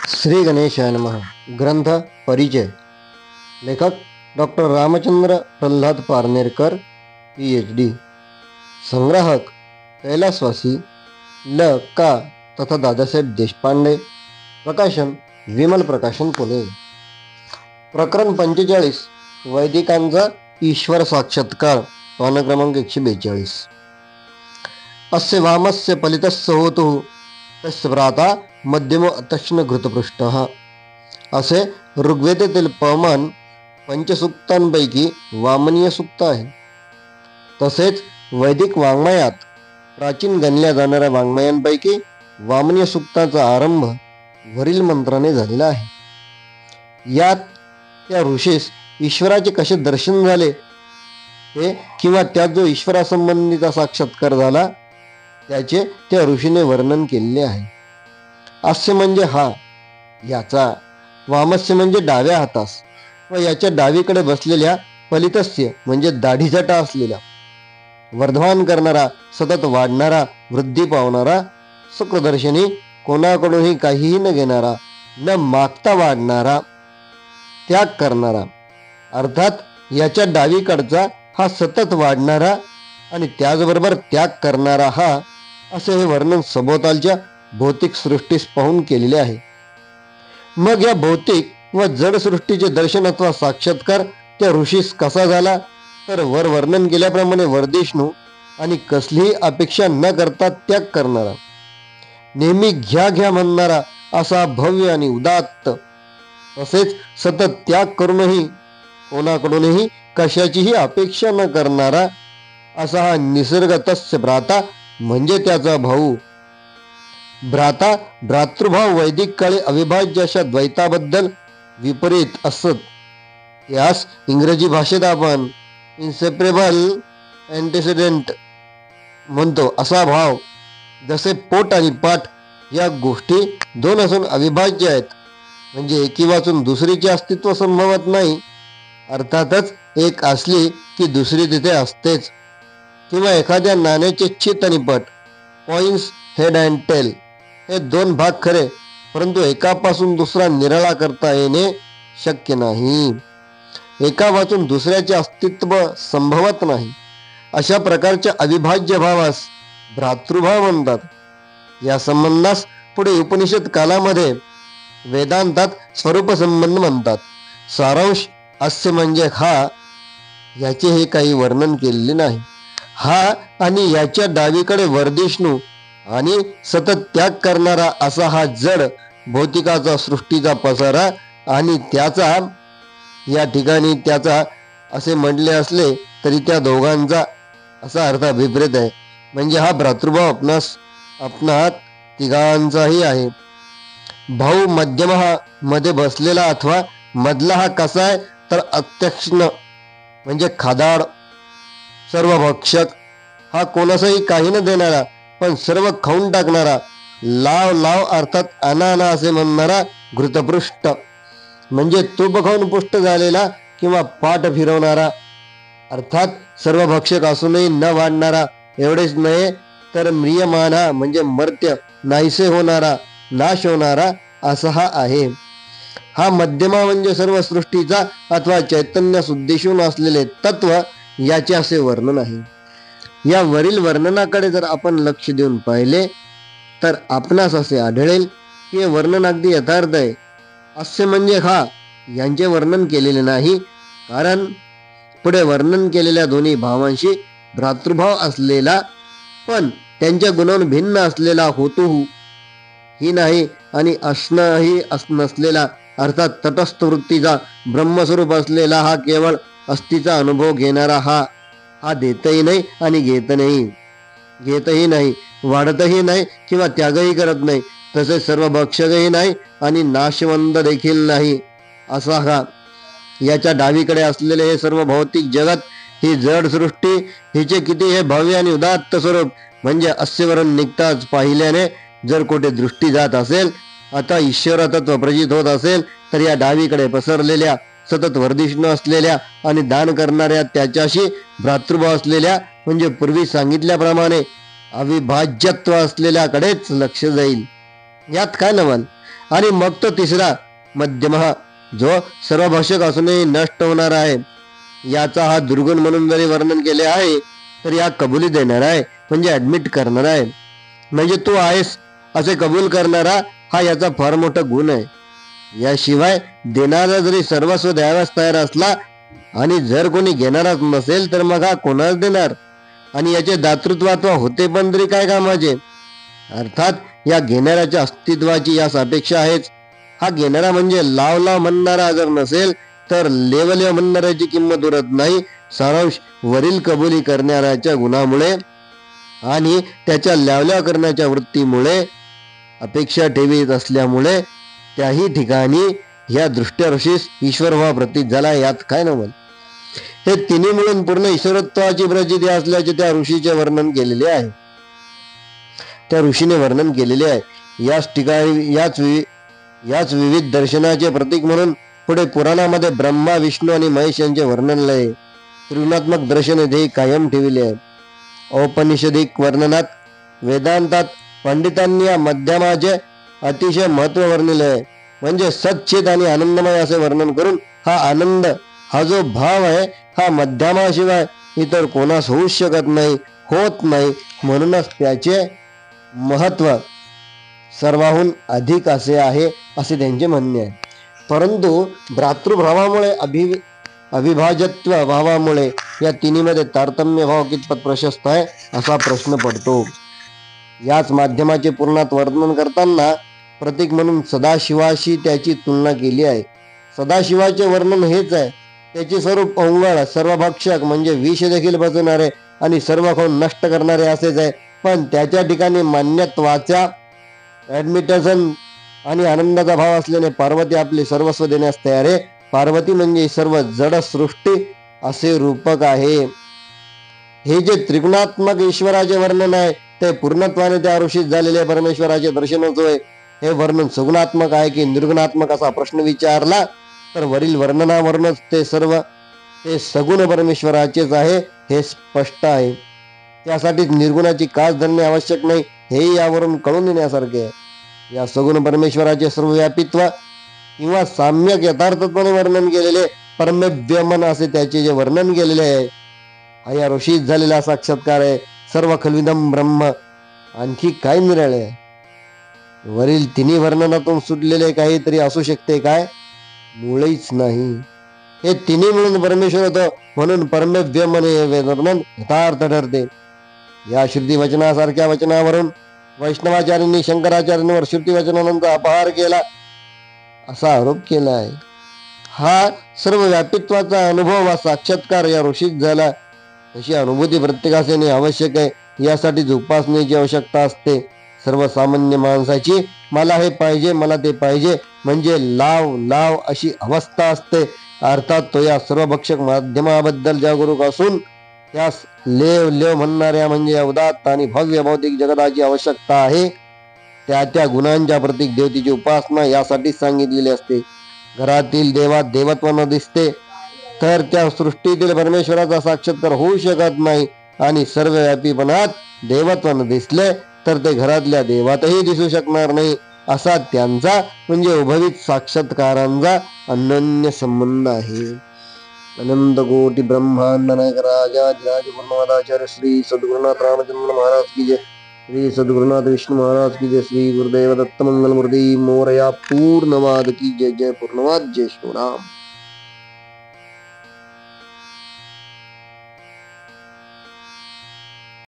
श्री गणेशाय नमः. ग्रंथ परिचय. लेखक डॉक्टर रामचंद्र प्रल्हाद पारनेरकर, PhD. संग्राहक कैलासवासी ल. का. तथा दादासाहेब देशपांडे. प्रकाशन विमल प्रकाशन, पुणे. प्रकरण 45. वैदिकांचा ईश्वर साक्षात्कार. पान क्रमांक 142. अस्य वामस्य फलितस्य होतुः तस्य भ्राता मध्यमो अतक्ष्ण घृतपृष्ठः. असे ऋग्वेदातील पवमान पंचसूक्तांपैकी वामनीय सूक्त आहे. तसेच वैदिक वाङ्मयात प्राचीन गणल्या जाणाऱ्या वाङ्मयांपैकी वामनीय सूक्ताचा आरंभ वरील मंत्राने झालेला आहे. यात त्या ऋषीस ईश्वराचे कसे दर्शन झाले ते किंवा त्यात जो ईश्वरासंबंधीचा साक्षात्कार झाला त्याचे त्या ऋषीने वर्णन केलेले आहे. अस्य म्हणजे हा, याचा. वामस्य म्हणजे डाव्या हातास व याच्या डावीकडे बसलेल्या फलितस्य म्हणजे दाढीजटा असलेला, वर्धमान करणारा, सतत वाढणारा, वृद्धी पावणारा, सुखदर्शनी, कोणाकडूनही काहीही न घेणारा, न मागता वाढणारा, त्याग करणारा. अर्थात याच्या डावीकडचा हा सतत वाढणारा आणि त्याचबरोबर त्याग करणारा हा, असे हे वर्णन सभोवतालच्या भौतिक सृष्टीस पाहून केलेले आहे. मग या भौतिक व जड सृष्टीचे दर्शन अथवा साक्षात्कार त्या ऋषीस कसा झाला, तर वर वर्णन केल्याप्रमाणे वरदिष्णू आणि कसलीही अपेक्षा न करता त्याग करणारा, नेहमी घ्या घ्या म्हणणारा असा भव्य आणि उदात्त, तसेच सतत त्याग करूनही कोणाकडूनही कशाचीही अपेक्षा न करणारा असा हा निसर्गतस्य भ्राता म्हणजे त्याचा भाऊ. भ्राता भ्रातृभाव वैदिक काळी अविभाज्य अशा द्वैताबद्दल विपरीत असत. यास इंग्रजी भाषेत आपण इन्सेपरेबल अँटेसिडेंट म्हणतो. असा भाव, जसे पोट आणि पाठ या गोष्टी दोन असून अविभाज्य आहेत, म्हणजे एकी वाचून दुसरीचे अस्तित्व संभवत नाही. अर्थातच एक असली की दुसरी तिथे असतेच. किंवा एखाद्या नाण्याचे चित आणि पट, पॉइंट्स, हेड अँड टेल, हे दोन भाग खरे, परंतु एकापासून दुसरा निराळा करता येणे शक्य नाही. एका वाचून दुसऱ्याचे अस्तित्व संभवत नाही. अशा प्रकारच्या अविभाज्य भावास भ्रातृभाव म्हणतात. या संबंधास पुढे उपनिषद कालामध्ये वेदांतात स्वरूप संबंध म्हणतात. सारांश अस्य म्हणजे हा, याचे हे काही वर्णन केलेले नाही. हा आणि याच्या डावीकडे वरदिष्णू आणि सतत त्याग करणारा असा हा जड भौतिकाचा सृष्टीचा पसारा आणि त्याचा, या ठिकाणी त्याचा असे म्हटले असले तरी त्या दोघांचा असा अर्थ अभिप्रेत आहे. म्हणजे हा भ्रातृभाव आपणात तिघांचाही आहे. भाऊ मध्यम हा मध्ये बसलेला अथवा मधला हा कसा आहे, तर अत्यक्ष्ण म्हणजे खादाड, सर्व भक्षक, हा कोणासही काही न देणारा पण सर्व खाऊन टाकणारा, लाव लाव अर्थात अनाना असे म्हणणारा घृतपृष्ठ म्हणजे तूप खाऊन पुष्ट झालेला किंवा पाठ फिरवणारा, अर्थात सर्व भक्षक असूनही न वाढणारा. एवढेच नव्हे तर म्रियमाना म्हणजे मर्त्य, नाहीसे होणारा, नाश होणारा असा हा आहे. हा मध्यमा म्हणजे सर्व सृष्टीचा अथवा चैतन्य शुद्धीशून असलेले तत्व, याचे असे वर्णन आहे. या वरील वर्णनाकडे जर आपण लक्ष देऊन पाहिले तर आपणास असे आढळेल की हे वर्णन अगदी यथार्थ आहे. असे म्हणजे हा, यांचे वर्णन केलेले नाही, कारण पुढे वर्णन केलेल्या दोन्ही भावांशी भ्रातृभाव असलेला पण त्यांच्या गुणांहून भिन्न असलेला होतुः ही नाही आणि असणंही नसलेला, अर्थात तटस्थ वृत्तीचा ब्रह्मस्वरूप असलेला हा केवळ अस्तीचा अनुभव घेणारा हा देतही नाही आणि घेतही नाही, वाढतही नाही किंवा त्यागही करत नाही, तसेच सर्व भक्षकही नाही आणि नाशवंत देखील नाही असा हा. याच्या डावीकडे असलेले हे सर्व भौतिक जगत, ही जड सृष्टी, हिचे किती हे भव्य आणि उदात्त स्वरूप म्हणजे अस्यवरून निघताच पाहिल्याने जर कुठे दृष्टी जात असेल, आता ईश्वर तत्व प्रचित होत असेल, तर या डावीकडे पसरलेल्या, सतत वर्धिष्णू असलेल्या आणि दान करणाऱ्या त्याच्याशी भ्रातृभाव असलेल्या म्हणजे पूर्वी सांगितल्याप्रमाणे अविभाज्यत्व असलेल्याकडेच लक्ष जाईल. यात काय नवल, आणि मग तो तिसरा मध्यम जो सर्वभक्षक असूनही नष्ट होणार आहे. याचा हा दुर्गुण म्हणून जरी वर्णन केले आहे तर या कबुली देणारा आहे, म्हणजे ऍडमिट करणारा आहे, म्हणजे तू आहेस असे कबूल करणारा हा याचा फार मोठा गुण आहे. याशिवाय देणारा जरी सर्वस्व द्याव्यास तयार असला आणि जर कोणी घेणाराच नसेल तर मग हा कोणाच देणार आणि याचे दातृत्वात्व होते पण तरी काय कामाचे. अर्थात या घेणाऱ्याच्या अस्तित्वाची यास अपेक्षा आहेच. हा घेणारा म्हणजे लाव लाव म्हणणारा जर नसेल तर लेवलेव म्हणणाऱ्याची किंमत उरत नाही. सारांश, वरील कबुली करणाऱ्याच्या गुणामुळे आणि त्याच्या ल्यावल्याव करण्याच्या वृत्तीमुळे अपेक्षा ठेवीत असल्यामुळे त्याही ठिकाणी या दृष्ट्या ऋषीस ईश्वर व्हा प्रतीत झाला. यात काय नवल. हे तिन्ही मिळून पूर्ण ईश्वरत्वाची प्रचिती असल्याचे त्या ऋषीचे वर्णन केलेले आहे. त्या ऋषीने वर्णन केलेले आहे. याच ठिकाणी याच विविध दर्शनाचे प्रतीक म्हणून पुढे पुराणामध्ये ब्रह्मा, विष्णू आणि महेश यांचे वर्णन आहे. त्रिगुणात्मक दर्शन ध्येय कायम ठेवले आहे. औपनिषदिक वर्णनात, वेदांतात पंडितांनी या मध्यमाचे अतिशय महत्व वर्णिले आहे. म्हणजे सच्चित आणि आनंदमय असे वर्णन करून हा आनंद, हा जो भाव आहे, हा मध्यमाशिवाय इतर कोणास होऊ शकत नाही, होत नाही. म्हणूनच त्याचे महत्व सर्वाहून अधिक असे आहे असे त्यांचे म्हणणे आहे. परंतु भ्रातृभावामुळे अविभाजत्व भावामुळे या तिन्हीमध्ये तारतम्य भाव कितपत प्रशस्त आहे असा प्रश्न पडतो. याच माध्यमाचे पूर्णात वर्णन करताना प्रतीक म्हणून सदाशिवाशी त्याची तुलना केली आहे. सदाशिवाचे वर्णन हेच आहे. त्याचे स्वरूप अवंगळ, सर्वभक्षक म्हणजे विष देखील बसवणारे आणि सर्व खाऊन नष्ट करणारे असेच आहे. पण त्याच्या ठिकाणी मान्यत्वाचा, ऍडमिटेशन आणि आनंदाचा भाव असल्याने पार्वती आपले सर्वस्व देण्यास तयार आहे. पार्वती म्हणजे सर्व जड सृष्टी असे रूपक आहे. हे जे त्रिगुणात्मक ईश्वराचे वर्णन आहे ते पूर्णत्वाने त्या ऋषीत झालेले परमेश्वराचे दर्शनच होय. हे वर्णन सगुणात्मक आहे की निर्गुणात्मक असा प्रश्न विचारला तर वरील वर्णनावरूनच ते सगुण परमेश्वराचेच आहे हे स्पष्ट आहे. त्यासाठी निर्गुणाची कास धरणे आवश्यक नाही हे यावरून कळून येण्यासारखे आहे. या सगुण परमेश्वराचे सर्वव्यापित्व किंवा साम्यक यथार्थपणे वर्णन केलेले परमेव्यमन असे त्याचे जे वर्णन केलेले आहे हा या ऋषीत झालेला साक्षात्कार आहे. सर्व खल्विदम ब्रह्म. आणखी काय निराळे आहे. वरील तिन्ही वर्णनातून सुटलेले काहीतरी असू शकते काय? मुळीच नाही. हे तिन्ही मिळून परमेश्वर होतं म्हणून परमेव्यमन हे वर्णन यथार्थ ठरते. या श्रुती वचनासारख्या वचनावरून वैष्णवाचार्यांनी शंकराचार्यांवर श्रुती वचनानंतर अपहार केला असा आरोप केला आहे. हा सर्व व्यापित्वाचा अनुभव वा साक्षात्कार या ऋषीत झाला. तशी अनुभूती प्रत्येकास येणे आवश्यक आहे. यासाठी उपासनेची आवश्यकता असते. सर्वसामान्य माणसाची मला हे पाहिजे, मला ते पाहिजे म्हणजे लाव लाव अशी अवस्था असते. अर्थात तो या सर्वभक्षक माध्यमाबद्दल जागरूक असून त्यास लेव लेव म्हणणाऱ्या म्हणजे उदात्त आणि भव्य भौतिक जगताची आवश्यकता आहे. त्या गुणांच्या प्रतीक देवतेची उपासना यासाठी सांगितलेली असते. घरातील देवात देवत्व न दिसते तर त्या सृष्टीतील परमेश्वराचा साक्षात्कार होऊ शकत नाही आणि सर्वव्यापीपणात देवत्व न दिसले तर ते घरातल्या देवातही दिसू शकणार नाही. असा त्यांचा म्हणजे उभवीत साक्षात्कारांचा अनन्य संबंध आहे. अनंत कोटी ब्रह्मांड नायक राजाधिराज पूर्णवादाचार्य श्री सद्गुरुनाथ रामचंद्र महाराज की जय. श्री सद्गुरुनाथ विष्णु महाराज की जय. श्री गुरुदेव दत्त मंगल मूर्ति मोरया पूर्णवाद की जय. जय पूर्णवाद. जय शिवराम.